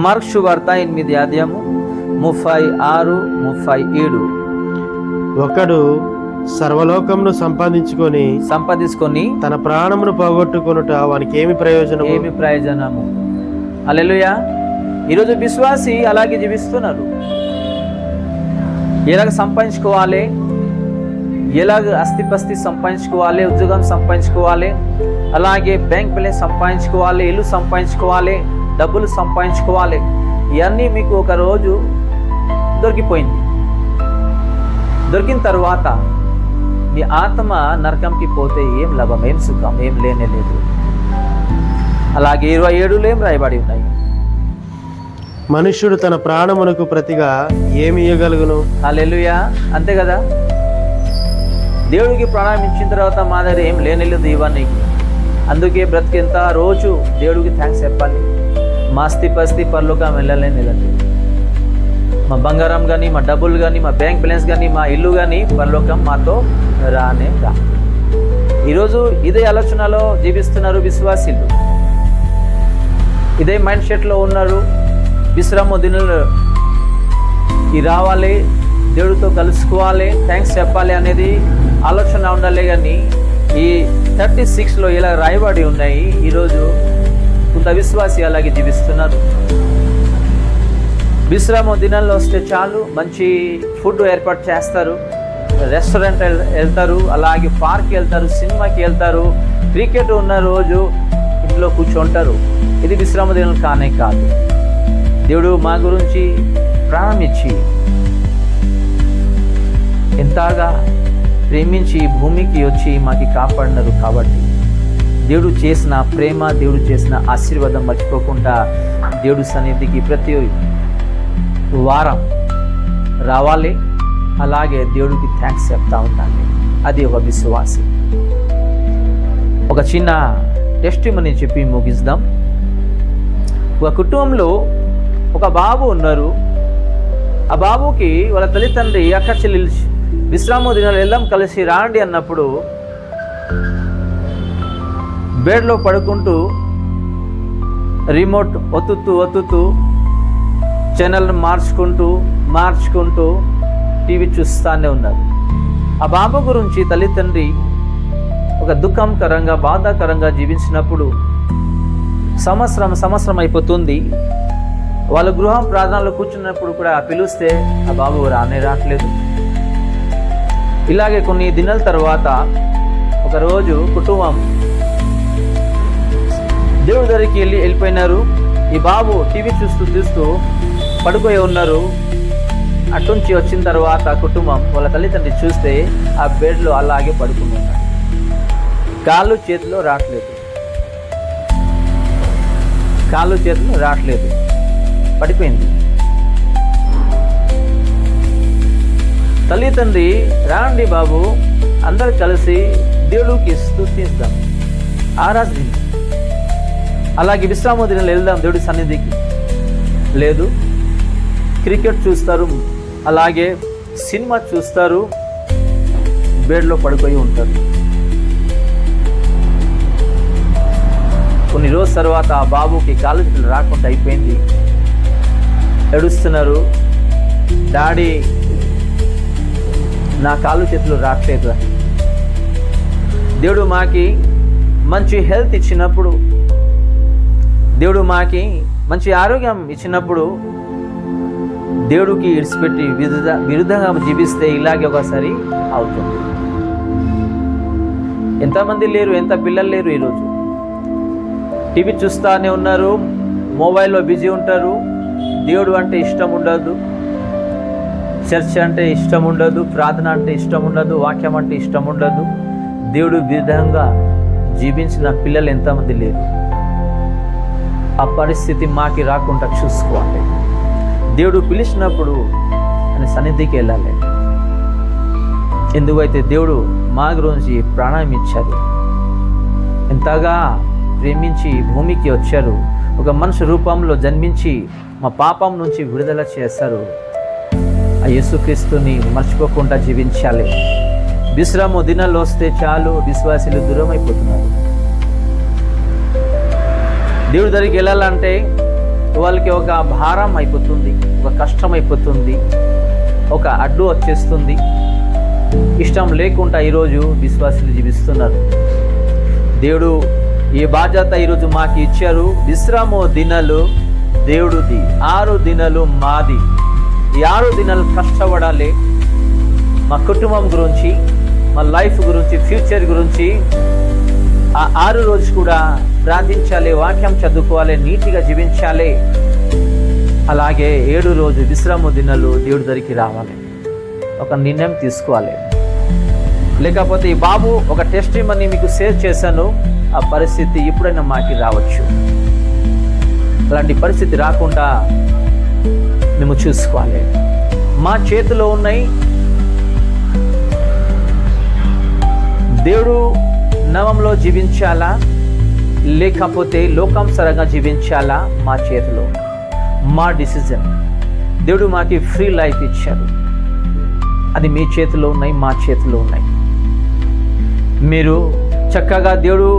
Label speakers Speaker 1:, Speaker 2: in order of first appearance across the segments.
Speaker 1: Mark సువార్త 8వ అధ్యాయము 36-37.
Speaker 2: ఒకడు సర్వలోకమును సంపాదించుకొని తన ప్రాణమును పోగొట్టుకొనుట వానికి ఏమి
Speaker 1: ప్రయోజనము? హల్లెలూయా. ఈరోజు విశ్వాసి అలాగే జీవిస్తున్నారు. ఎలాగ సంపాదించుకోవాలి, ఎలాగ ఆస్తిపస్తి సంపాదించుకోవాలి, ఉద్యోగం సంపాదించుకోవాలి, అలాగే బ్యాంక్ బ్యాలెన్స్ సంపాదించుకోవాలి, ఇల్లు సంపాదించుకోవాలి, డబ్బులు సంపాదించుకోవాలి. ఇవన్నీ మీకు ఒక రోజు దొరికిపోయింది. దొరికిన తర్వాత మీ ఆత్మ నరకంకి పోతే ఏం లాభం, ఏం సుఖం, ఏం లేనేలేదు. అలాగే 27లో ఏం రాయబడి ఉన్నాయి?
Speaker 2: మనుష్యుడు తన ప్రాణమునకు ప్రతిగా ఏమి ఇయ్యగలుగును?
Speaker 1: హల్లెలూయా. అంతే కదా, దేవుడికి ప్రాణం ఇచ్చిన తర్వాత మా దగ్గర ఏం లేనేలేదు ఇవన్నీ. అందుకే బ్రతికేంత రోజు దేవుడికి థ్యాంక్స్ చెప్పాలి. మా ఆస్తిపస్తి పరలోకం వెళ్ళలేదు. మా బంగారం కానీ, మా డబ్బులు కానీ, మా బ్యాంక్ బ్యాలెన్స్ కానీ, మా ఇల్లు కానీ పరలోకం మాతో రానే రా. ఈరోజు ఇదే ఆలోచనలో జీవిస్తున్నారు విశ్వాసీలు. ఇదే మైండ్ సెట్లో ఉన్నారు. విశ్రామ దినాలు రావాలి, దేవుడితో కలుసుకోవాలి, థ్యాంక్స్ చెప్పాలి అనేది ఆలోచన ఉండాలి. కానీ ఈ 36లో ఇలా రాయబడి ఉన్నాయి. ఈరోజు కొంత విశ్వాసి అలాగే జీవిస్తున్నారు. విశ్రామ దినాల్లో వస్తే చాలు, మంచి ఫుడ్ ఏర్పాటు చేస్తారు, రెస్టారెంట్ వెళ్తారు, అలాగే పార్క్ వెళ్తారు, సినిమాకి వెళ్తారు, క్రికెట్ ఉన్న రోజు ఇంట్లో కూర్చుంటారు. ఇది విశ్రామ దినాలు కానే కాదు. దేవుడు మా గురించి ప్రాణం ఇచ్చి ఎంతగా ప్రేమించి భూమికి వచ్చి మాకు కాపాడినారు. కాబట్టి దేవుడు చేసిన ప్రేమ, దేవుడు చేసిన ఆశీర్వాదం మర్చిపోకుండా దేవుడు సన్నిధికి ప్రతి వారం రావాలి, అలాగే దేవుడికి థ్యాంక్స్ చెప్తా ఉండాలి. అది ఒక విశ్వాసి. ఒక చిన్న టెస్టిమనీ చెప్పి ముగిద్దాం. ఒక కుటుంబంలో ఒక బాబు ఉన్నారు. ఆ బాబుకి వాళ్ళ తల్లిదండ్రి అక్క చెల్లెలు విశ్రామ దినాలు వెళ్దాం కలిసి రాండి అన్నప్పుడు బెడ్లో పడుకుంటూ రిమోట్ ఒత్తుతూ ఛానల్ని మార్చుకుంటూ టీవీ చూస్తూనే ఉన్నారు. ఆ బాబు గురించి తల్లిదండ్రి ఒక దుఃఖంకరంగా, బాధాకరంగా జీవించినప్పుడు సంవత్సరం అయిపోతుంది. వాళ్ళ గృహం ప్రార్థనలో కూర్చున్నప్పుడు కూడా పిలిస్తే ఆ బాబు రావట్లేదు. ఇలాగే కొన్ని దినాల తర్వాత ఒకరోజు కుటుంబం దేవుడి దగ్గరికి వెళ్ళిపోయినారు. ఈ బాబు టీవీ చూస్తూ పడుకోయి ఉన్నారు. అటుంచి వచ్చిన తర్వాత కుటుంబం వాళ్ళ తల్లిదండ్రి చూస్తే ఆ బెడ్లో అలాగే పడుకుని ఉన్నారు. కాళ్ళు చేతులు రావట్లేదు, పడిపోయింది. తల్లిదండ్రి రాండి బాబు, అందరు కలిసి దేవుడికి స్తుతిద్దాం, ఆరాధిద్దాం, అలాగే విశ్రామ దినాలు వెళ్దాం దేవుడి సన్నిధికి. లేదు, క్రికెట్ చూస్తారు, అలాగే సినిమా చూస్తారు, బెడ్లో పడుకొని ఉంటారు. కొన్ని రోజుల తర్వాత ఆ బాబుకి కాళ్ళు చేతులు రాకుండా అయిపోయింది. ఏడుస్తున్నారు, డాడీ నా కాళ్ళు చేతులు రావట్లేదు. దేవుడు మాకి మంచి హెల్త్ ఇచ్చినప్పుడు, దేవుడు మాకి మంచి ఆరోగ్యం ఇచ్చినప్పుడు దేవుడికి ఇడిచిపెట్టి విరుద్ధంగా జీవిస్తే ఇలాగే ఒకసారి అవుతుంది. ఎంతమంది లేరు, ఎంత పిల్లలు లేరు. ఈరోజు టీవీ చూస్తూనే ఉన్నారు, మొబైల్లో బిజీ ఉంటారు. దేవుడు అంటే ఇష్టం ఉండదు, చర్చ్ అంటే ఇష్టం ఉండదు, ప్రార్థన అంటే ఇష్టం ఉండదు, వాక్యం అంటే ఇష్టం ఉండదు. దేవుడు విధంగా జీవించిన పిల్లలు ఎంతమంది లేరు. ఆ పరిస్థితి మాకి రాకుండా చూసుకోవాలి. దేవుడు పిలిచినప్పుడు ఆయన సన్నిధికి వెళ్ళాలి. ఎందుకైతే దేవుడు మా గురించి ప్రాణం ఇచ్చారు, ఎంతగా ప్రేమించి భూమికి వచ్చారు, ఒక మనిషి రూపంలో జన్మించి మా పాపం నుంచి విడుదల చేశారు. ఆ యేసుక్రీస్తుని మర్చిపోకుండా జీవించాలి. విశ్రామ దినాల్లో వస్తే చాలు విశ్వాసులు దూరం అయిపోతున్నారు. దేవుడి దగ్గరికి వెళ్ళాలంటే వాళ్ళకి ఒక భారం అయిపోతుంది, ఒక కష్టం అయిపోతుంది, ఒక అడ్డు వచ్చేస్తుంది. ఇష్టం లేకుండా ఈరోజు విశ్వాసులు జీవిస్తున్నారు. దేవుడు ఈ బాధ్యత ఈరోజు మాకు ఇచ్చారు. విశ్రామ దినాలు దేవుడిది, 6 దినాలు మాది. ఈ 6 దినాలు కష్టపడాలి. మా కుటుంబం గురించి, మా లైఫ్ గురించి, ఫ్యూచర్ గురించి ఆ 6 రోజు కూడా ప్రార్థించాలి, వాక్యం చదువుకోవాలి, నీతిగా జీవించాలి. అలాగే 7 రోజు విశ్రామ దినాలు దేవుడి దగ్గరికి రావాలి. ఒక నిర్ణయం తీసుకోవాలి. లేకపోతే ఈ బాబు ఒక టెస్టిమనీ మీకు షేర్ చేశాను, ఆ పరిస్థితి ఎప్పుడైనా మాకి రావచ్చు. అలాంటి పరిస్థితి రాకుండా మేము చూసుకోవాలి. మా చేతిలో ఉన్నాయి. దేవుడు నామంలో జీవించాలా లేకపోతే లోకానుసారంగా జీవించాలా మా చేతిలో, మా డిసిజన్. దేవుడు మాకి ఫ్రీ లైఫ్ ఇచ్చారు. అది మీ చేతిలో ఉన్నాయి, మా చేతిలో ఉన్నాయి. మీరు చక్కగా దేవుడు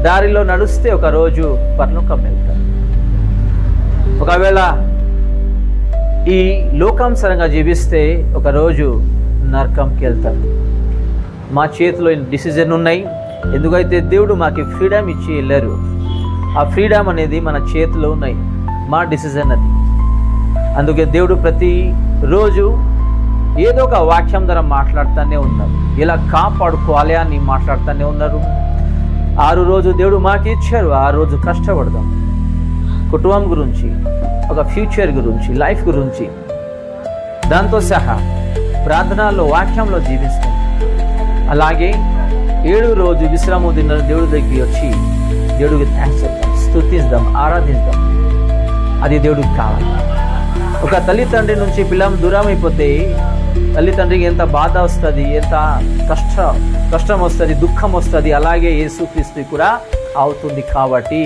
Speaker 1: దారిలో నడుస్తే ఒకరోజు పరలోకం వెళ్తారు. ఒకవేళ ఈ లోకానుసారంగా జీవిస్తే ఒకరోజు నరకంకి వెళ్తారు. మా చేతిలో డిసిజన్ ఉన్నాయి. ఎందుకైతే దేవుడు మాకు ఫ్రీడమ్ ఇచ్చి వెళ్ళారు. ఆ ఫ్రీడమ్ అనేది మన చేతిలో ఉన్నాయి, మా డిసిజన్ అది. అందుకే దేవుడు ప్రతి రోజు ఏదో ఒక వాక్యం ద్వారా మాట్లాడుతూనే ఉన్నారు. ఇలా కాపాడుకోవాలి అని మాట్లాడుతూనే ఉన్నారు. 6 రోజు దేవుడు మాకు ఇచ్చారు. 6 రోజు కష్టపడదాం. కుటుంబం గురించి, ఒక ఫ్యూచర్ గురించి, లైఫ్ గురించి, దాంతో సహా ప్రార్థనలో, వాక్యంలో జీవిస్తాం. అలాగే 7 రోజు విశ్రామ దినాలు దేవుడి దగ్గరికి వచ్చి దేవుడికి థ్యాంక్స్ చెప్తాం, స్తుతిద్దాం, ఆరాధిద్దాం. అది దేవుడికి కావాలి. ఒక తల్లిదండ్రి నుంచి పిల్లం దూరం అయిపోతే తల్లిదండ్రికి ఎంత బాధ వస్తుంది, ఎంత కష్టం వస్తుంది, దుఃఖం వస్తుంది. అలాగే యేసుక్రీస్తు కూడా అవుతుంది. కాబట్టి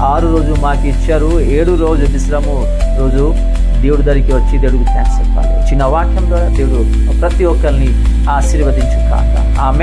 Speaker 1: 6 రోజు మాకు ఇచ్చారు. 7 రోజు విశ్రామ రోజు దేవుడి దగ్గరికి వచ్చి దేవుడికి థ్యాంక్స్ చెప్పాలి. చిన్న వాక్యం ద్వారా దేవుడు ప్రతి ఒక్కరిని ఆశీర్వదించు కాక. ఆమె